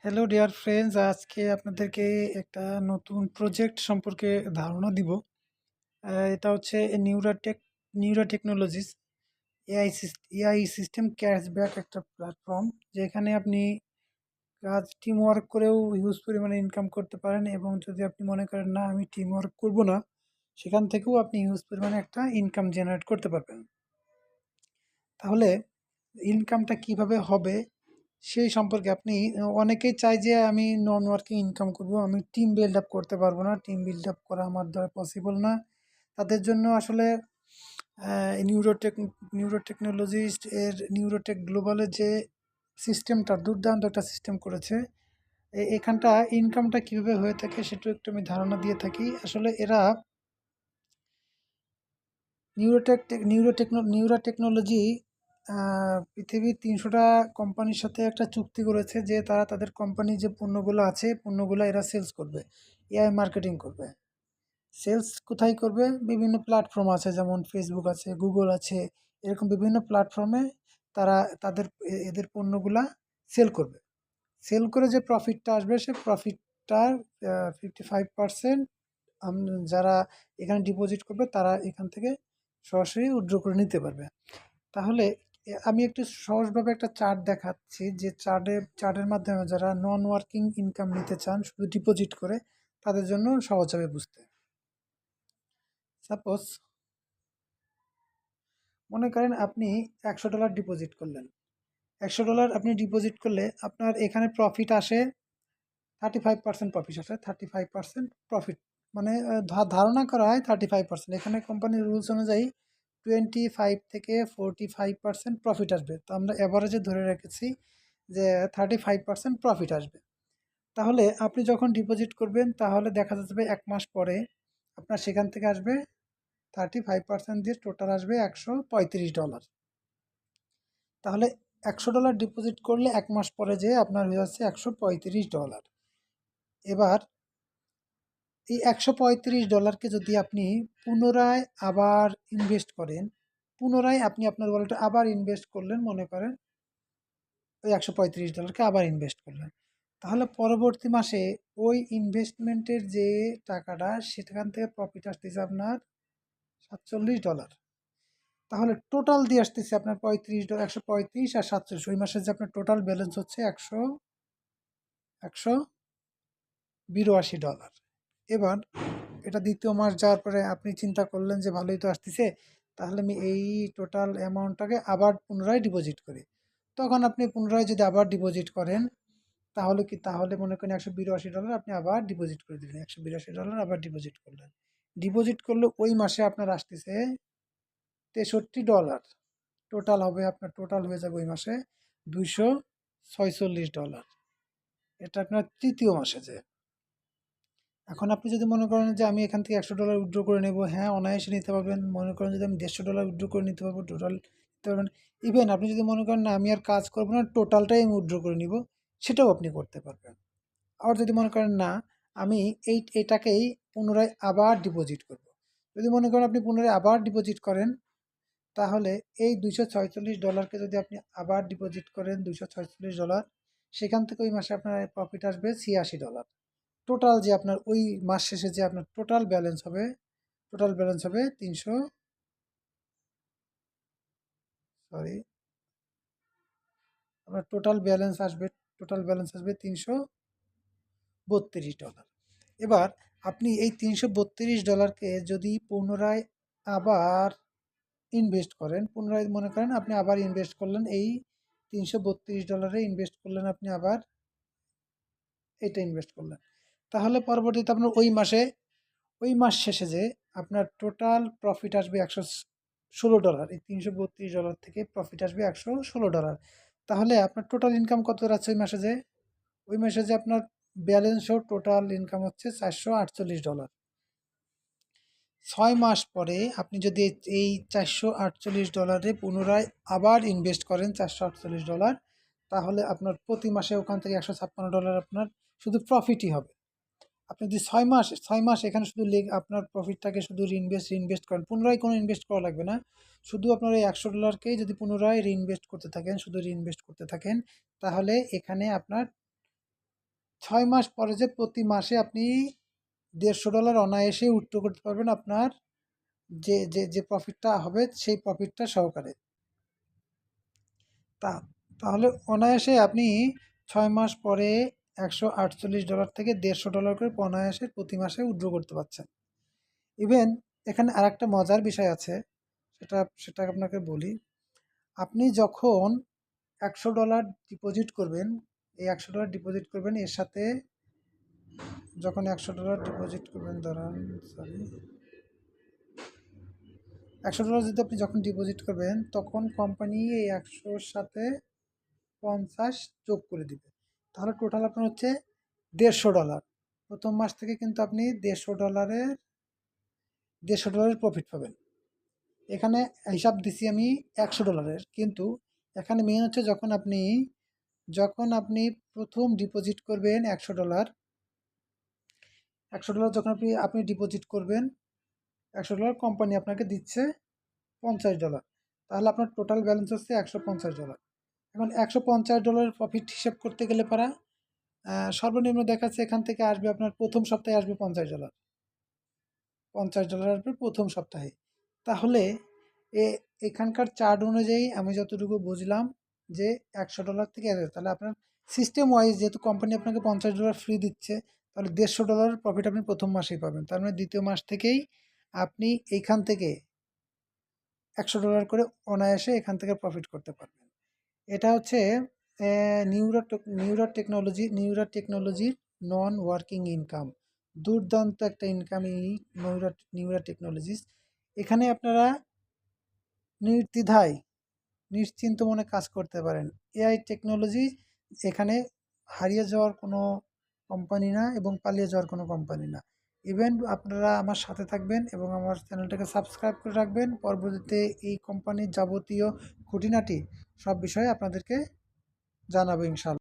Hello dear friends, আজকে আপনাদেরকে একটা নতুন প্রজেক্ট সম্পর্কে ধারণা দিব। এটা হচ্ছে নিউরা টেকনোলজিস এআই সিস্টেম ক্যাশব্যাক একটা প্ল্যাটফর্ম, যেখানে আপনি কাজ টিম ওয়ার্ক করেও হিউজ পরিমাণে ইনকাম করতে পারেন, এবং যদি আপনি মনে করেন না আমি টিম ওয়ার্ক করবো না, সেখান থেকেও আপনি হিউজ পরিমাণে একটা ইনকাম জেনারেট করতে পারবেন। তাহলে ইনকামটা কিভাবে হবে সেই সম্পর্কে আপনি অনেকেই চায় যে আমি নন ওয়ার্কিং ইনকাম করব, আমি টিম বিল্ড আপ করতে পারবো না, টিম বিল্ড আপ করা আমার দ্বারা পসিবল না। তাদের জন্য আসলে নিউরোটেক নিউরোটেকনোলজিস্ট এর নিউরোটেক গ্লোবালের যে সিস্টেমটা দুর্দান্ত একটা সিস্টেম করেছে। এখানটা ইনকামটা কিভাবে হয়ে থাকে সেটা একটু আমি ধারণা দিয়ে থাকি। আসলে এরা নিউরো টেকনোলজি পৃথিবীর ৩০০টা কোম্পানির সাথে একটা চুক্তি করেছে যে তারা তাদের কোম্পানির যে পণ্যগুলো আছে পণ্যগুলো এরা সেলস করবে, এআই মার্কেটিং করবে। সেলস কোথায় করবে? বিভিন্ন প্ল্যাটফর্ম আছে, যেমন ফেসবুক আছে, গুগল আছে, এরকম বিভিন্ন প্ল্যাটফর্মে তারা এদের পণ্যগুলা সেল করবে। সেল করে যে প্রফিটটা আসবে সে প্রফিটটার 55% যারা এখানে ডিপোজিট করবে তারা এখান থেকে সরাসরি উইথড্র করে নিতে পারবে। তাহলে আমি একটু সহজভাবে একটা চার্ট দেখাচ্ছি, যে চার্টের মাধ্যমে যারা নন ওয়ার্কিং ইনকাম নিতে চান শুধু ডিপোজিট করে, তাদের জন্য সহজ হবে বুঝতে। সাপোজ মনে করেন আপনি $100 ডিপোজিট করলেন। $100 আপনি ডিপোজিট করলে আপনার এখানে প্রফিট আসে 35% প্রফিট আসে, 35% প্রফিট, মানে ধারণা করা হয় 35%। এখানে কোম্পানির রুলস অনুযায়ী 25 থেকে 45% প্রফিট আসবে, তো আমরা অ্যাভারেজে ধরে রেখেছি যে 35% প্রফিট আসবে। তাহলে আপনি যখন ডিপোজিট করবেন তাহলে দেখা যাবে 1 মাস পরে আপনার সেখান থেকে আসবে 35% দিয়ে টোটাল আসবে $135। তাহলে $100 ডিপোজিট করলে 1 মাস পরে যে আপনার হয়ে যাচ্ছে $135। এবার এই $135কে যদি আপনি পুনরায় আবার ইনভেস্ট করেন, পুনরায় আপনি আপনার ওয়ালেটে আবার ইনভেস্ট করলেন, মনে করেন ওই $135কে আবার ইনভেস্ট করলেন, তাহলে পরবর্তী মাসে ওই ইনভেস্টমেন্টের যে টাকাটা সেখান থেকে প্রফিট আসতেছে আপনার $47। তাহলে টোটাল দিয়ে আসতেছে আপনার $35, 135 আর 47, ওই মাসে যে আপনার টোটাল ব্যালেন্স হচ্ছে $182। এবার এটা দ্বিতীয় মাস যাওয়ার পরে আপনি চিন্তা করলেন যে ভালোই তো আসতেছে, তাহলে আমি এই টোটাল অ্যামাউন্টটাকে আবার পুনরায় ডিপোজিট করি। তখন আপনি পুনরায় যদি আবার ডিপোজিট করেন, তাহলে মনে করেন $182 আপনি আবার ডিপোজিট করে দিলেন, $182 আবার ডিপোজিট করলেন। ডিপোজিট করলে ওই মাসে আপনার আসতেছে $63। টোটাল হয়ে যাবে ওই মাসে $246। এটা আপনার তৃতীয় মাসে যে। এখন আপনি যদি মনে করেন যে আমি এখান থেকে $100 উইথড্র করে নেব, হ্যাঁ অনায়াসে নিতে পারবেন। মনে করেন যদি আমি $150 উইথড্র করে নিতে পারবো, টোটাল নিতে পারবেন। ইভেন আপনি যদি মনে করেন না আমি আর কাজ করবো না, টোটালটাই আমি উইথড্র করে নিব, সেটাও আপনি করতে পারবেন। আবার যদি মনে করেন না আমি এটাকেই পুনরায় আবার ডিপোজিট করব, যদি মনে করেন আপনি পুনরায় আবার ডিপোজিট করেন, তাহলে এই $246কে যদি আপনি আবার ডিপোজিট করেন, $246, সেখান থেকে ওই মাসে আপনার প্রফিট আসবে $86। টোটাল যে আপনার ওই মাস শেষে যে আপনার টোটাল ব্যালেন্স হবে 300, সরি, আপনার টোটাল ব্যালেন্স আসবে $332। এবার আপনি এই $332কে যদি পুনরায় আবার ইনভেস্ট করেন, পুনরায় মনে করেন আপনি আবার ইনভেস্ট করলেন, এই $332 ইনভেস্ট করলেন, আপনি আবার এটা ইনভেস্ট করলেন, তাহলে পরবর্তীতে আপনার ওই মাস শেষে যে আপনার টোটাল প্রফিট আসবে $116। এই $332 থেকে প্রফিট আসবে $116। তাহলে আপনার টোটাল ইনকাম কত দাঁড়াচ্ছে ওই মাসে যে আপনার ব্যালেন্স সহ টোটাল ইনকাম হচ্ছে $448। 6 মাস পরে আপনি যদি এই $448 পুনরায় আবার ইনভেস্ট করেন $448, তাহলে আপনার প্রতি মাসে ওখান থেকে $156 আপনার শুধু প্রফিটই হবে। আপনি যদি 6 মাস এখানে শুধু আপনার প্রফিটটাকে শুধু রিইনভেস্ট করেন, পুনরায় কোনো ইনভেস্ট করা লাগবে না, শুধু আপনার এই $100কেই যদি পুনরায় রিইনভেস্ট করতে থাকেন, শুধু রিইনভেস্ট করতে থাকেন, তাহলে এখানে আপনার 6 মাস পরে যে প্রতি মাসে আপনি $150 অনায়াসে উইথড্র করতে পারবেন আপনার যে প্রফিটটা হবে সেই প্রফিটটা সহকারে। তা তাহলে অনায়াসে আপনি 6 মাস পরে $148 থেকে $150 করে অনায়াসে প্রতি মাসে উইথড্র করতে পারছেন। ইভেন এখানে আরেকটা মজার বিষয় আছে, সেটা আপনাকে বলি। আপনি যখন $100 ডিপোজিট করবেন, এই $100 ডিপোজিট করবেন, এর সাথে যখন $100 ডিপোজিট করবেন, দাঁড়ান সরি, $100 যদি আপনি যখন ডিপোজিট করবেন তখন কোম্পানি এই 100-র সাথে 50 যোগ করে দিবে। তাহলে টোটাল আপনার হচ্ছে $150। প্রথম মাস থেকে কিন্তু আপনি $150 প্রফিট পাবেন। এখানে হিসাব দিছি আমি $100, কিন্তু এখানে মেন হচ্ছে যখন আপনি প্রথম ডিপোজিট করবেন $100, যখন আপনি ডিপোজিট করবেন $100, কোম্পানি আপনাকে দিচ্ছে $50। তাহলে আপনার টোটাল ব্যালেন্স হচ্ছে $150। এখন $150 প্রফিট হিসেব করতে গেলে পারা সর্বনিম্ন দেখাচ্ছে এখান থেকে আসবে আপনার প্রথম সপ্তাহে আসবে $50। $50 আসবে প্রথম সপ্তাহে। তাহলে এখানকার চার্ট অনুযায়ী আমি যতটুকু বুঝলাম যে $100 থেকে তাহলে আপনার সিস্টেম ওয়াইজ যেহেতু কোম্পানি আপনাকে $50 ফ্রি দিচ্ছে, তাহলে $150 প্রফিট আপনি প্রথম মাসেই পাবেন। তার মানে দ্বিতীয় মাস থেকেই আপনি এইখান থেকে $100 করে অনায়াসে এখান থেকে প্রফিট করতে পারবেন। এটা হচ্ছে নিউরা টেকনোলজির নন ওয়ার্কিং ইনকাম। দুর্দান্ত একটা ইনকাম এই নিউরা টেকনোলজিস। এখানে আপনারা নির্দ্বিধায় নিশ্চিন্ত মনে কাজ করতে পারেন। এআই টেকনোলজি এখানে হারিয়ে যাওয়ার কোনো কোম্পানি না এবং পালিয়ে যাওয়ার কোনো কোম্পানি না। ইভেন আপনারা আমার সাথে থাকবেন এবং আমার চ্যানেলটাকে সাবস্ক্রাইব করে রাখবেন। পরবর্তীতে এই কোম্পানির যাবতীয় খুঁটিনাটি সব বিষয়ে আপনাদেরকে জানাবো ইনশাআল্লাহ।